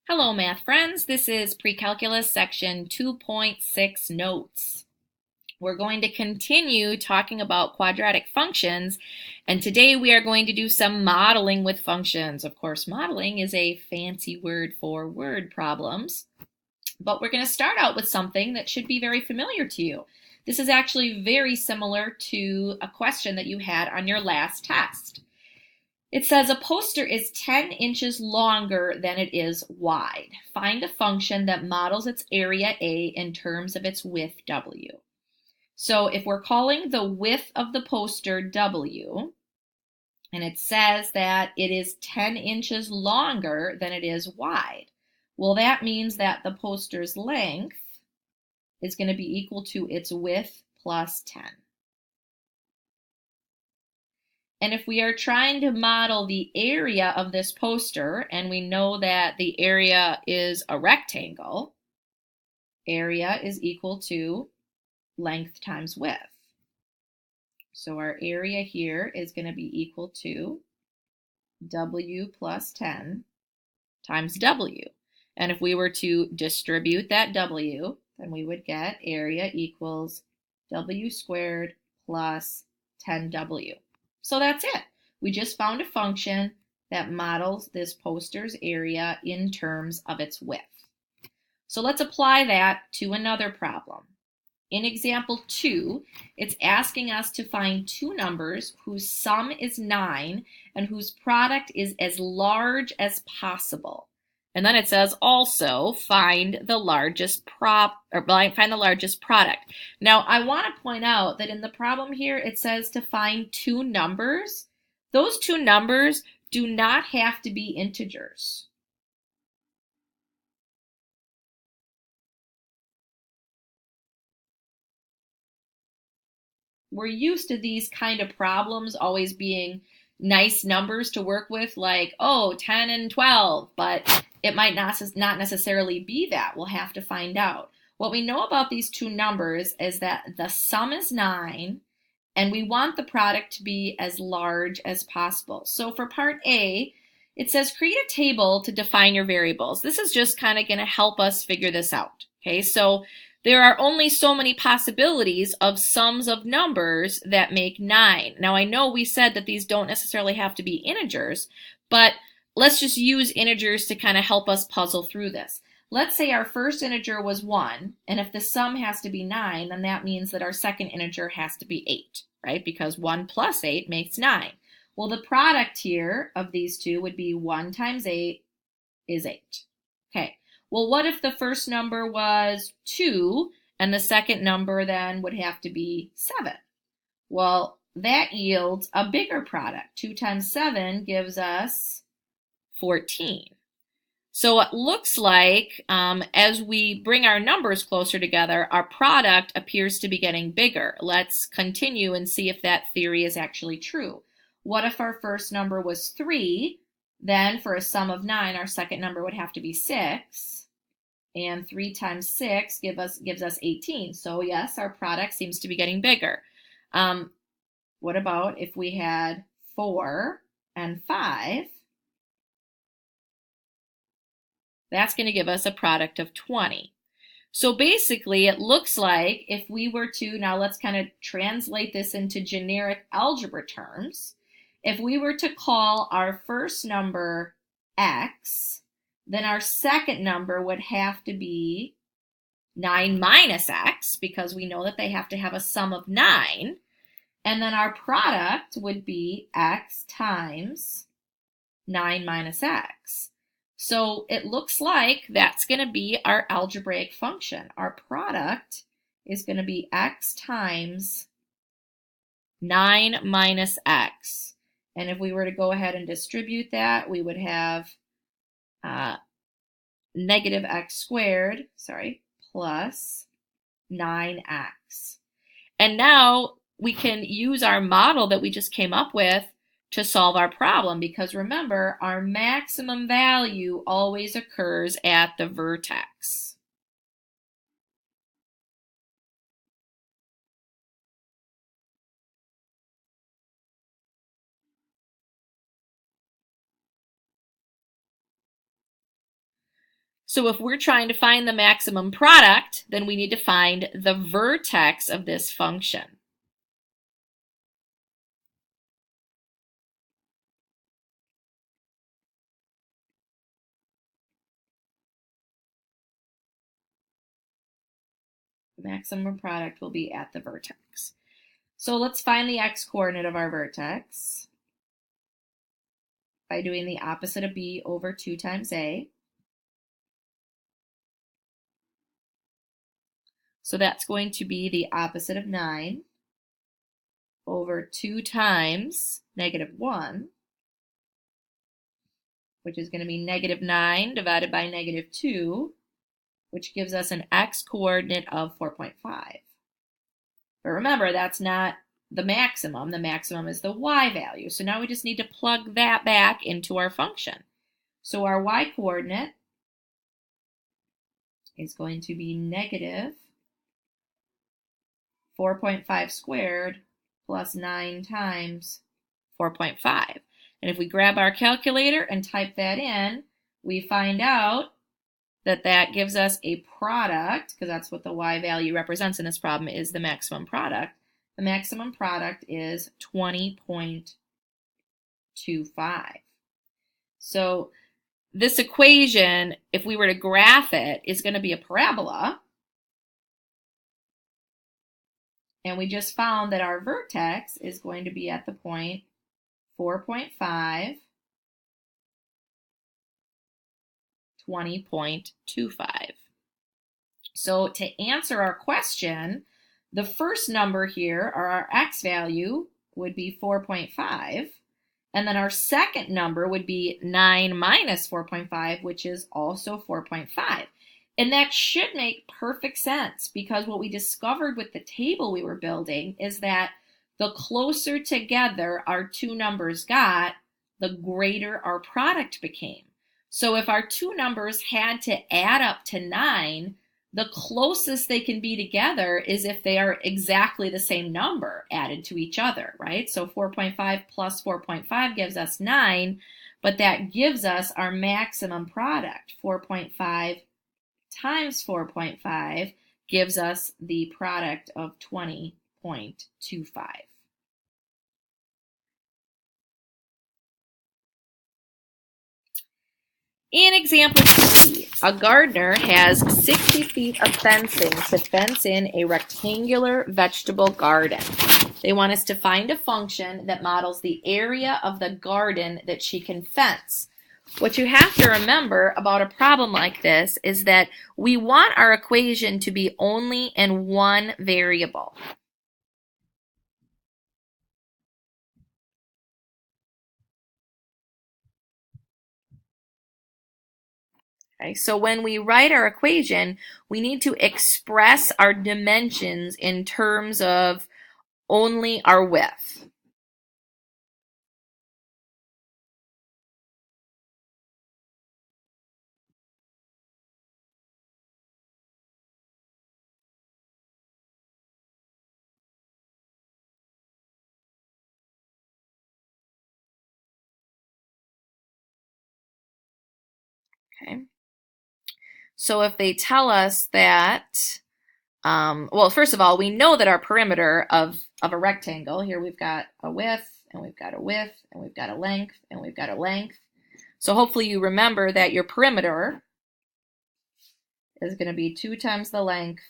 Hello, math friends. This is Pre-Calculus section 2.6 notes. We're going to continue talking about quadratic functions, and today we are going to do some modeling with functions. Of course, modeling is a fancy word for word problems, but we're going to start out with something that should be very familiar to you. This is actually very similar to a question that you had on your last test. It says a poster is 10 inches longer than it is wide. Find a function that models its area A in terms of its width W. So if we're calling the width of the poster W, and it says that it is 10 inches longer than it is wide, well, that means that the poster's length is going to be equal to its width plus 10. And if we are trying to model the area of this poster, and we know that the area is a rectangle, area is equal to length times width. So our area here is going to be equal to W plus 10 times W. And if we were to distribute that W, then we would get area equals W squared plus 10W. So that's it. We just found a function that models this poster's area in terms of its width. So let's apply that to another problem. In example 2, it's asking us to find two numbers whose sum is 9 and whose product is as large as possible. And then it says also find the largest product. Now I want to point out that in the problem here it says to find two numbers. Those two numbers do not have to be integers. We're used to these kind of problems always being nice numbers to work with, like, oh, 10 and 12, but it might not necessarily be that. We'll have to find out. What we know about these two numbers is that the sum is 9, and we want the product to be as large as possible. So for part A, it says create a table to define your variables. This is just kind of going to help us figure this out. Okay, so there are only so many possibilities of sums of numbers that make 9. Now I know we said that these don't necessarily have to be integers, but let's just use integers to kind of help us puzzle through this. Let's say our first integer was 1, and if the sum has to be 9, then that means that our second integer has to be 8, right? Because 1 plus 8 makes 9. Well, the product here of these two would be 1 times 8 is 8. Okay. Well, what if the first number was 2 and the second number then would have to be 7? Well, that yields a bigger product. 2 times 7 gives us 14. So it looks like as we bring our numbers closer together, our product appears to be getting bigger. Let's continue and see if that theory is actually true. What if our first number was 3? Then for a sum of 9, our second number would have to be 6. And 3 times 6 gives us 18. So yes, our product seems to be getting bigger. What about if we had 4 and 5? That's going to give us a product of 20. So basically, it looks like if we were to, now let's kind of translate this into generic algebra terms. If we were to call our first number x, then our second number would have to be 9 minus x, because we know that they have to have a sum of 9. And then our product would be x times 9 minus x. So it looks like that's going to be our algebraic function. Our product is going to be x times 9 minus x. And if we were to go ahead and distribute that, we would have negative x squared, plus 9x. And now we can use our model that we just came up with to solve our problem, because remember, our maximum value always occurs at the vertex. So if we're trying to find the maximum product, then we need to find the vertex of this function. The maximum product will be at the vertex. So let's find the x-coordinate of our vertex by doing the opposite of b over 2 times a. So that's going to be the opposite of 9 over 2 times -1, which is going to be -9 divided by -2, which gives us an x-coordinate of 4.5. But remember, that's not the maximum. The maximum is the y value. So now we just need to plug that back into our function. So our y-coordinate is going to be -4.5 squared plus 9 times 4.5. And if we grab our calculator and type that in, we find out that that gives us a product, because that's what the y value represents in this problem, is the maximum product. The maximum product is 20.25. So this equation, if we were to graph it, is going to be a parabola. And we just found that our vertex is going to be at the point 4.5, 20.25. So to answer our question, the first number here, or our x value, would be 4.5. And then our second number would be 9 minus 4.5, which is also 4.5. And that should make perfect sense, because what we discovered with the table we were building is that the closer together our two numbers got, the greater our product became. So if our two numbers had to add up to 9, the closest they can be together is if they are exactly the same number added to each other, right? So 4.5 plus 4.5 gives us 9, but that gives us our maximum product. 4.5 times 4.5 gives us the product of 20.25. In example C, a gardener has 60 feet of fencing to fence in a rectangular vegetable garden. They want us to find a function that models the area of the garden that she can fence. What you have to remember about a problem like this is that we want our equation to be only in one variable. Okay, so when we write our equation, we need to express our dimensions in terms of only our width. Okay. So if they tell us that, well, first of all, we know that our perimeter of a rectangle, here we've got a width, and we've got a width, and we've got a length, and we've got a length. So hopefully you remember that your perimeter is going to be 2 times the length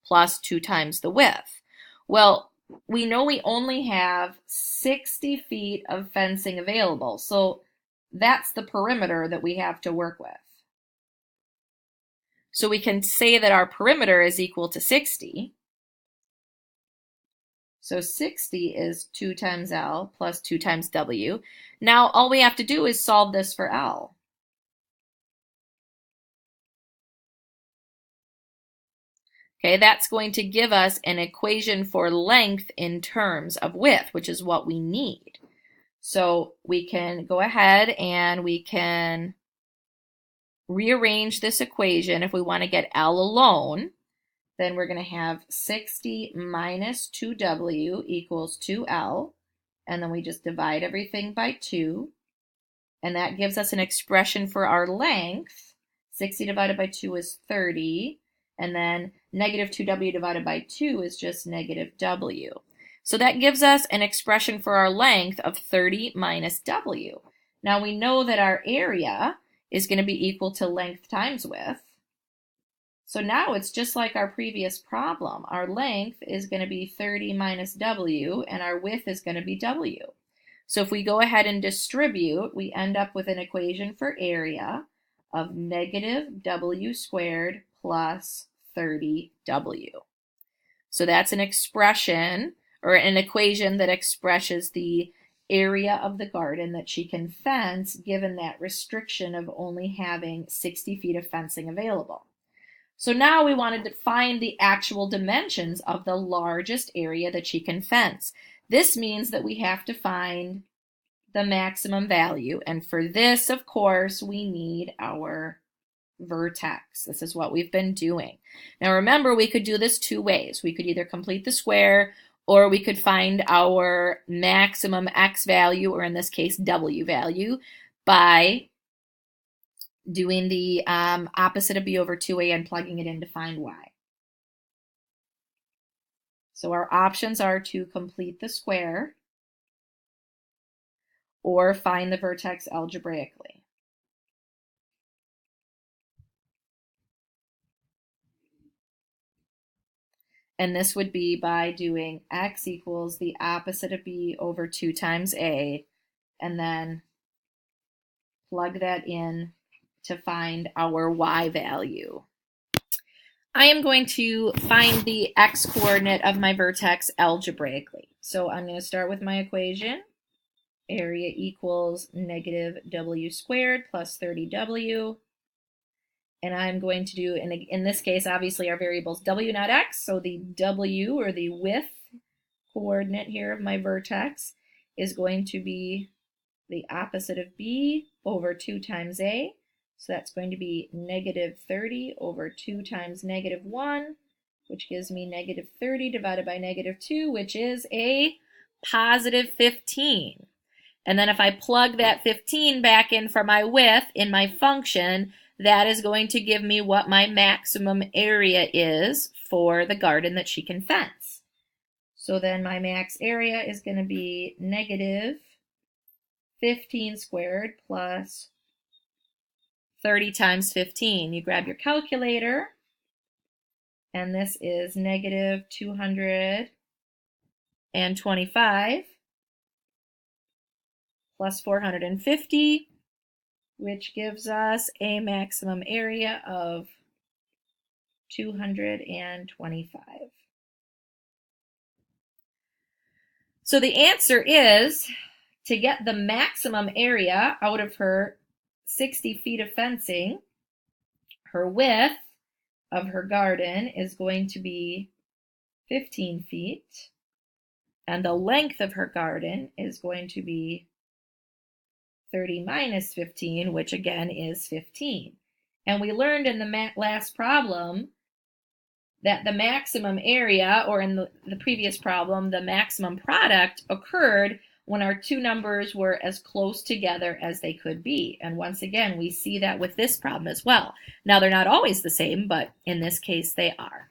plus 2 times the width. Well, we know we only have 60 feet of fencing available, so that's the perimeter that we have to work with. So we can say that our perimeter is equal to 60. So 60 is 2 times L plus 2 times W. Now all we have to do is solve this for L. Okay, that's going to give us an equation for length in terms of width, which is what we need. So we can go ahead and we can rearrange this equation. If we want to get L alone, then we're going to have 60 minus 2W equals 2L, and then we just divide everything by 2, and that gives us an expression for our length. 60 divided by 2 is 30. And then negative 2w divided by 2 is just negative w. So that gives us an expression for our length of 30 minus w. Now we know that our area is going to be equal to length times width. So now it's just like our previous problem. Our length is going to be 30 minus w, and our width is going to be w. So if we go ahead and distribute, we end up with an equation for area of negative w squared plus 30w. So that's an expression, or an equation that expresses the area of the garden that she can fence given that restriction of only having 60 feet of fencing available. So now we wanted to find the actual dimensions of the largest area that she can fence. This means that we have to find the maximum value. And for this, of course, we need our vertex. This is what we've been doing. Now remember, we could do this two ways. We could either complete the square, or we could find our maximum x value, or in this case, w value, by doing the opposite of b over 2a and plugging it in to find y. So our options are to complete the square or find the vertex algebraically. And this would be by doing x equals the opposite of b over 2 times a, and then plug that in to find our y value. I am going to find the x coordinate of my vertex algebraically. So I'm going to start with my equation. Area equals negative w squared plus 30w. And I'm going to do, in this case, obviously our variable is w, not x. So the w, or the width coordinate here of my vertex, is going to be the opposite of b over 2 times a. So that's going to be negative 30 over 2 times negative 1, which gives me negative 30 divided by negative 2, which is a positive 15. And then if I plug that 15 back in for my width in my function, that is going to give me what my maximum area is for the garden that she can fence. So then my max area is going to be negative 15 squared plus 30 times 15. You grab your calculator, and this is negative 225 plus 450, which gives us a maximum area of 225. So the answer is, to get the maximum area out of her 60 feet of fencing, her width of her garden is going to be 15 feet, and the length of her garden is going to be 30 minus 15, which again is 15. And we learned in the last problem that the maximum area, or in the previous problem, the maximum product occurred when our two numbers were as close together as they could be. And once again, we see that with this problem as well. Now, they're not always the same, but in this case, they are.